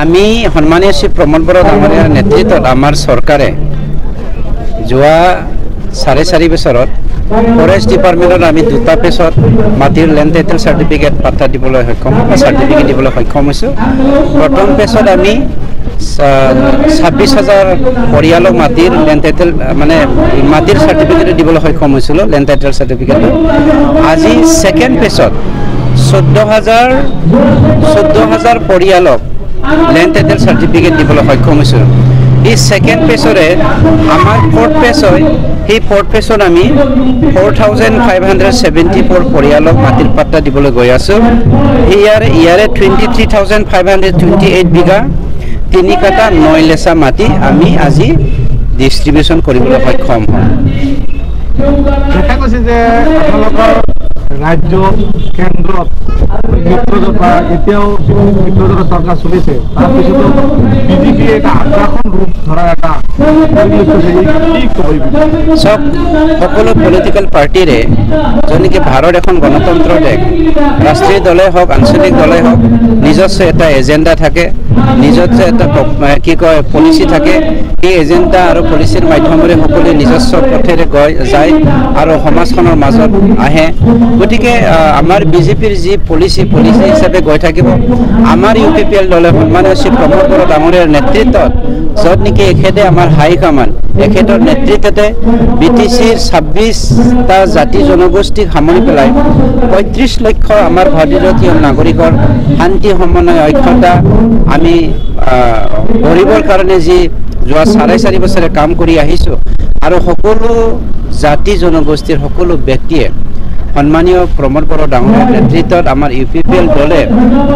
আমি সন্মানীয় শ্ৰী প্ৰমোদ বৰা ডাঙৰীয়াৰ নেতৃত্বত আমাৰ চৰকাৰে যোৱা 4.5 বছৰত ফৰেষ্ট ডিপাৰ্টমেণ্টত আমি 2টা পেজত মাটিৰ লেণ্ড টাইটেল চাৰ্টিফিকেট পাত্তা দিবলৈ সক্ষম চাৰ্টিফিকেট দিবলৈ সক্ষম হৈছোঁ। প্ৰথম পেজত আমি 26,000 পৰিয়ালক মাটিৰ লেণ্ড টাইটেল মানে মাটিৰ চাৰ্টিফিকেট দিবলৈ সক্ষম হৈছিলোঁ লেণ্ড টাইটেল চাৰ্টিফিকেট। আজি ছেকেণ্ড পেজত 14,000 পৰিয়ালক লেণ্ড টাইটেল চাৰ্টিফিকেট দিবলৈ সক্ষম হৈছোঁ। এই ছেকেণ্ড পেজৰে আমাৰ ফ'ৰ্থ পেজ হয়, সেই ফ'ৰ্থ পেজত আমি 4,574 পৰিয়ালক মাটিৰ পাত্তা দিবলৈ গৈ আছোঁ। ইয়াৰে 23,528 বিঘা 3 কাটা 9 লেচা মাটি আমি আজি ডিষ্ট্ৰিবিউশ্যন কৰিবলৈ সক্ষম হ'ম। দেখা গৈছে যে আপোনালোকৰ ৰাজ্য কেন্দ্ৰত মিত্ৰজোঁটা এতিয়াও মিত্ৰজোঁটা চৰকাৰ চলিছে, তাৰপিছতো বিজেপি এটা আগ্ৰাসন ৰূপ ধৰা এটা চব সকলো পলিটিকেল পাৰ্টিৰে যেনেকৈ ভাৰত এখন গণতন্ত্ৰ দেশ, ৰাষ্ট্ৰীয় দলেই হওক আঞ্চলিক দলেই হওক নিজস্ব এটা এজেণ্ডা থাকে, নিজস্ব এটা কি কয় পলিচি থাকে। সেই এজেণ্ডা আৰু পলিচিৰ মাধ্যমেৰে সকলোৱে নিজস্ব পথেৰে যায় আৰু সমাজখনৰ মাজত আহে। গতিকে আমাৰ বিজেপিৰ যি পলিচি হিচাপে গৈ থাকিব। আমাৰ UPPL দলে সন্মানীয় শ্ৰী প্ৰমোদ বৰা ডাঙৰীয়াৰ নেতৃত্বত য'ত নেকি এখেতে আমাৰ হাইকমাণ্ড এখেতৰ নেতৃত্বতে BTCৰ 26টা জাতি জনগোষ্ঠীক সামৰি পেলাই 35 লক্ষ আমাৰ ভাৰতীয় নাগৰিকৰ শান্তি সমন্বয় ঐক্যতা আমি গঢ়িবৰ কাৰণে যি যোৱা 4.5 বছৰে কাম কৰি আহিছোঁ আৰু সকলো জাতি জনগোষ্ঠীৰ সকলো ব্যক্তিয়ে সন্মানীয় প্ৰমোদ বৰা ডাঙৰীয়াৰ নেতৃত্বত আমাৰ UPPL দলে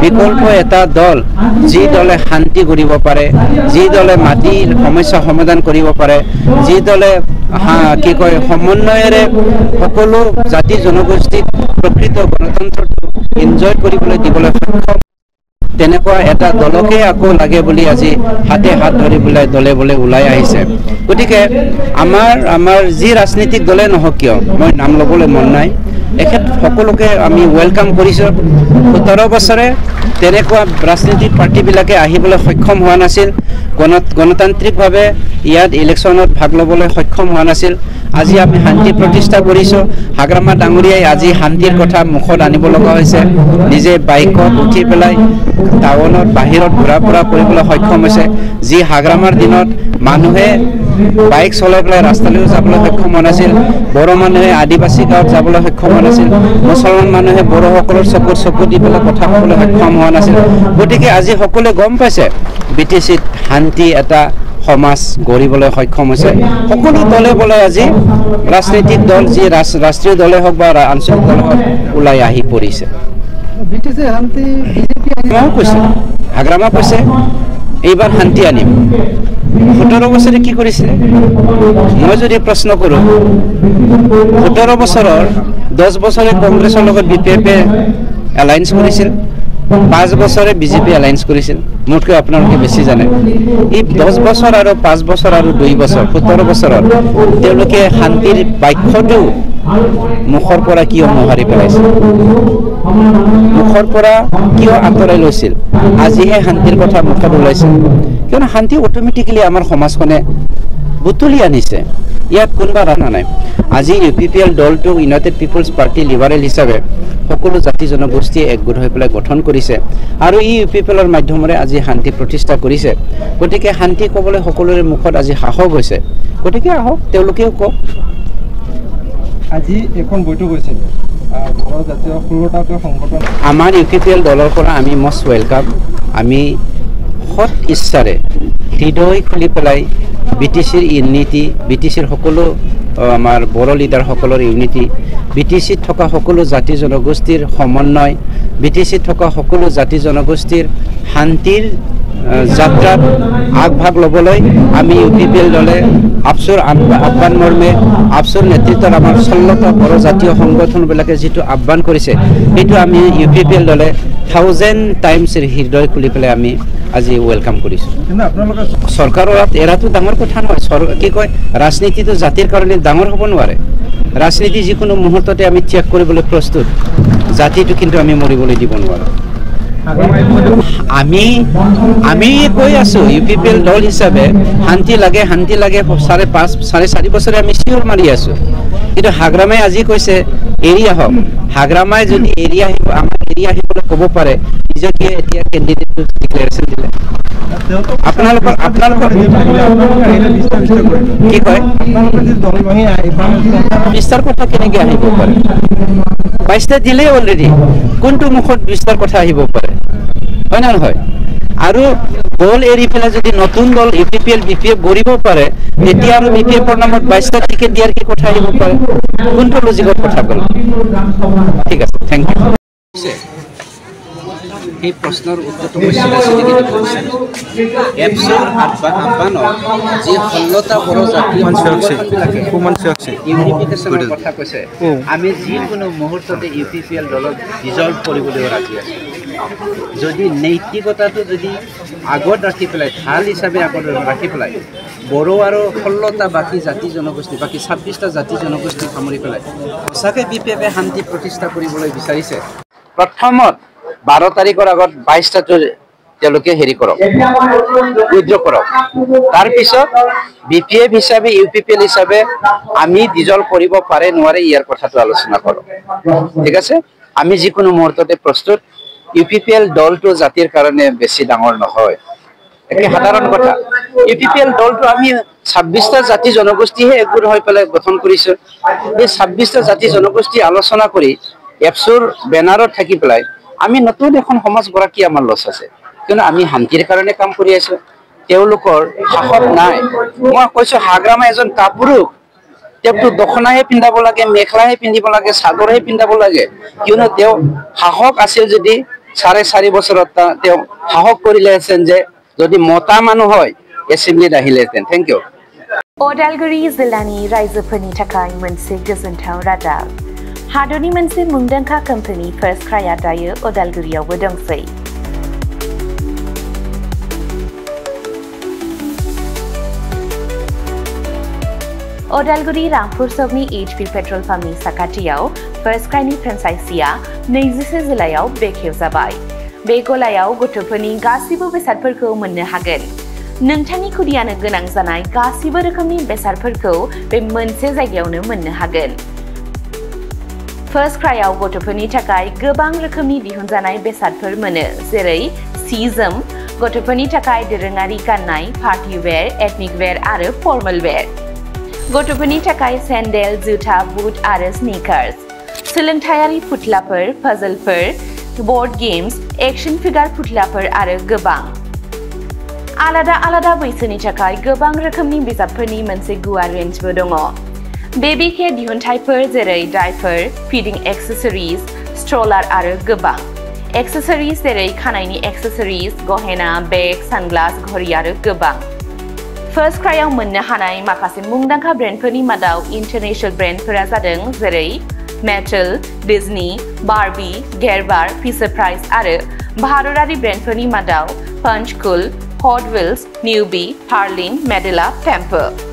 বিকল্প এটা দল, যি দলে শান্তি গঢ়িব পাৰে, যি দলে মাটিৰ সমস্যা সমাধান কৰিব পাৰে, যি দলে কি কয় সমন্বয়েৰে সকলো জাতি জনগোষ্ঠীক প্ৰকৃত গণতন্ত্ৰটো এনজয় কৰিবলৈ দিবলৈ সক্ষম, তেনেকুৱা এটা দলকে আকৌ লাগে বুলি আজি হাতে হাত ধৰি পেলাই দলে বোলে ওলাই আহিছে। গতিকে আমাৰ যি ৰাজনীতিক দলে নহওক কিয়, মই নাম ল'বলৈ মন নাই, এখেত সকলোকে আমি ৱেলকাম কৰিছোঁ। 17 বছৰে তেনেকুৱা ৰাজনীতিক পাৰ্টিবিলাকে আহিবলৈ সক্ষম হোৱা নাছিল, গণতান্ত্ৰিকভাৱে ইয়াত ইলেকশ্যনত ভাগ ল'বলৈ সক্ষম হোৱা নাছিল। আজি আমি শান্তি প্ৰতিষ্ঠা কৰিছোঁ। হাগ্ৰামা ডাঙৰীয়াই আজি শান্তিৰ কথা মুখত আনিব লগা হৈছে, নিজে বাইকত উঠি পেলাই টাউনত বাহিৰত ঘূৰা ফুৰা কৰিবলৈ সক্ষম হৈছে। যি হাগ্ৰামাৰ দিনত মানুহে বাইক চলাই পেলাই ৰাস্তালৈও যাবলৈ সক্ষম হোৱা নাছিল, বড়ো মানুহে আদিবাসী গাঁৱত যাবলৈ সক্ষম হোৱা নাছিল, মুছলমান মানুহে বড়োসকলৰ চকু দি পেলাই কথা ক'বলৈ সক্ষম হোৱা নাছিল। গতিকে আজি সকলোৱে গম পাইছে BTCত শান্তি এটা সমাজ গঢ়িবলৈ সক্ষম হৈছে। সকলো দলে বোলে আজি ৰাজনৈতিক দল যি ৰাষ্ট্ৰীয় দলে হওক বা আঞ্চলিক দলে হওক ওলাই আহি পৰিছে। কৈছে হাগ্ৰামা কৈছে এইবাৰ শান্তি আনিম। 17 বছৰে কি কৰিছিলে? মই যদি প্ৰশ্ন কৰোঁ, 17 বছৰৰ 10 বছৰে কংগ্ৰেছৰ লগত BPF এলায়েন্স কৰিছিল, 5 বছৰে BJP এলায়েন্স কৰিছিল। মোতকৈ আপোনালোকে বেছি জানে। এই 10 বছৰ আৰু 5 বছৰ আৰু 2 বছৰ 17 বছৰত তেওঁলোকে শান্তিৰ বাক্যটো মুখৰ পৰা কিয় মোহাৰি পেলাইছিল, মুখৰ পৰা কিয় আঁতৰাই লৈছিল? আজিহে শান্তিৰ কথা মুখত ওলাইছিল, কিয়নো শান্তি অট'মেটিকেলি আমাৰ সমাজখনে বুটলি আনিছে। ইয়াত কোনোবা ৰাজা নাই। আজি UPPL দলটো ইউনাইটেড পিপলছ পাৰ্টি লিবাৰেল হিচাপে সকলো জাতি জনগোষ্ঠীয়ে একগোট হৈ পেলাই গঠন কৰিছে আৰু এই UPPLৰ মাধ্যমেৰে আজি শান্তি প্ৰতিষ্ঠা কৰিছে। গতিকে শান্তি ক'বলৈ সকলোৰে মুখত আজি সাহস হৈছে। গতিকে আহক, তেওঁলোকেও কওক। আজি এখন বৈঠক হৈছিল জাতীয় ষোল্লটাকৈ সংগঠন। আমাৰ UPPL দলৰ পৰা আমি মষ্ট ৱেলকাম। আমি সৎ ইচ্ছাৰে হৃদয় খুলি পেলাই BTCৰ ইউনিটি, BTCৰ সকলো আমাৰ বড়ো লিডাৰসকলৰ ইউনিটি, BTCত থকা সকলো জাতি জনগোষ্ঠীৰ সমন্বয়, BTCত থকা সকলো জাতি জনগোষ্ঠীৰ শান্তিৰ যাত্ৰাত আগভাগ ল'বলৈ আমি UPPL দলে আপচুৰ আহ্বান মৰ্মে আপচুৰ নেতৃত্বত আমাৰ 16টা বড়ো জাতীয় সংগঠনবিলাকে যিটো আহ্বান কৰিছে, সেইটো আমি UPPL দলে 1000 টাইমছ হৃদয় খুলি পেলাই আমি আজি ৱেলকাম কৰিছোঁ। চৰকাৰৰ এৰাটো ডাঙৰ কথা নহয়। কি কয়, ৰাজনীতিটো জাতিৰ কাৰণে ডাঙৰ হ'ব নোৱাৰে। ৰাজনীতি যিকোনো মুহূৰ্ততে আমি ত্যাগ কৰিবলৈ প্ৰস্তুত, জাতিটো কিন্তু আমি মৰিবলৈ দিব নোৱাৰোঁ। আমি কৈ আছো UPPL দল হিচাপে শান্তি লাগে 4.5 বছৰে আমি চিঞৰ মাৰি আছো কিন্তু হাগ্ৰামাই আজি কৈছে এৰিয়া হওক হাগ্ৰামাই যদি এৰিয়া আহিব আমাৰ এৰিয়া আহিবলৈ ক'ব পাৰে নিজকে এতিয়া কেণ্ডিডেট ডিক্লেৰেশ্যন দিলে আপোনালোকৰ কি কয় বিস্তাৰ কথা কেনেকৈ আহিব পাৰে 22টা দিলে অলৰেডি কোনটো মুখত বিস্তাৰ কথা আহিব পাৰে হয় না নহয় আৰু দল এৰি পেলাই যদি নতুন দল UPPL BPF গঢ়িব পাৰে তেতিয়া আৰু BPF ৰ নামত 22টা টিকেট দিয়াৰ কি কথা আহিব পাৰে কোনটো লজিকত কথা ক'ল ঠিক আছে থেংক ইউ এই প্ৰশ্নৰ উত্তৰটো এপছৰ আহ্বানত যি 16টা বড়ো জাতীয় ইউনিফিকেশ্যনৰ কথা কৈছে আমি যিকোনো মুহূৰ্ততে UPPL দলক ডিজলভ কৰিবলৈ ৰাজি আছো যদি নৈতিকতাটো যদি আগত ৰাখি পেলাই ঢাল হিচাপে আগত ৰাখি পেলাই বড়ো আৰু 16টা বাকী জাতি জনগোষ্ঠী বাকী 26টা জাতি জনগোষ্ঠী সামৰি পেলাই সঁচাকৈ BPF-এ শান্তি প্ৰতিষ্ঠা কৰিবলৈ বিচাৰিছে প্ৰথমত 12 তাৰিখৰ আগত 22টা তেওঁলোকে হেৰি কৰক উইথড্ৰ কৰক তাৰপিছত BPF হিচাপে UPPL হিচাপে আমি ডিজলভ কৰিব পাৰে নোৱাৰে ইয়াৰ কথাটো আলোচনা কৰক ঠিক আছে আমি যিকোনো মুহূৰ্ততে প্ৰস্তুত UPPL দলটো জাতিৰ কাৰণে বেছি ডাঙৰ নহয় একে সাধাৰণ কথা UPPL দলটো আমি 26টা জাতি জনগোষ্ঠীহে একগোট হৈ পেলাই গঠন কৰিছো এই 26টা জাতি জনগোষ্ঠী আলোচনা কৰি এপছৰ বেনাৰত থাকি পেলাই আমি নতুন এখন সমাজ গৰাকী আমাৰ লছ আছে কিন্তু আমি শান্তিৰ কাৰণে কাম কৰি আছো তেওঁলোকৰ সাহস নাই মই কৈছো হাগ্ৰামা এজন কাপুৰুষ তেওঁটো দখনাহে পিন্ধাব লাগে মেখলাহে পিন্ধিব লাগে চাদৰহে পিন্ধাব লাগে কিয়নো তেওঁ সাহস আছিল যদি 4.5 বছৰত তেওঁ সাহস কৰিলেহেঁতেন যে যদি মতা মানুহ হয় এছেম্বলিত আহিলেহেঁতেন থেংক ইউ Odalguri जिल्लानि रायजोफोरनि थाखाय मोनसे गोजोनथाव रादाब हादरनि मोनसे मुंदांखा कम्पानि फार्स्ट क्राइआ दायो अदालगुरियावबो दंसै अदालगुरि रामपुर सकनि HP पेट्रल पाम्पनि साखाथियाव फार्स्ट क्राइनि फ्रेन्चाइजिआ 21 जिल्लायाव बेखेवजाबाय बे गलायाव गथ'फोरनि गासिबो बेसादफोरखौ मोननो हागोन नोंथांनि खुदियानो गोनां जानाय गासिबो रोखोमनि बेसादफोरखौ बे मोनसे जायगायावनो मोननो हागोन फार्स्ट क्राइआव गथ'फोरनि थाखाय गोबां रोखोमनि दिहुनजानाय बेसादफोर मोनो जेरै सि जोम गथ'फोरनि थाखाय दोरोङारि गाननाय पार्टी वेयर एथनिक वेयर आरो फर्मेल वेयर गथ'फोरनि थाखाय सेन्डेल जुथा बुट आरो स्निकार्स सोलोंथायारि फुथलाफोर पाजलफोर बोर्ड गेम्स एक्शन फिगार फुथलाफोर आरो गोबां आलादा आलादा बैसोनि थाखाय गोबां रोखोमनि बिजाबफोरनि मोनसे गुवार रेन्जबो दङ बेबी केयर दिहुनथायफोर जेरै डायपर फिडिं एक्सेसरिज स्ट्रलार आरो गोबां एक्सेसरिज जेरै खानायनि एक्सेसरिज गहेना बेग सानग्लास घड़ी आरो गोबां फार्स्ट क्राइआव मोननो हानाय माखासे मुंदांखा ब्रेन्डफोरनि मादाव इन्टारनेशनेल ब्रेन्डफोरा जादों जेरै Mattel Disney Barbie Gerber Fisher Price आरो भारतारि ब्रेन्डफोरनि मादाव पंचकुल हट व्हील्स निउबी हार्लिन मेडेला टेम्पल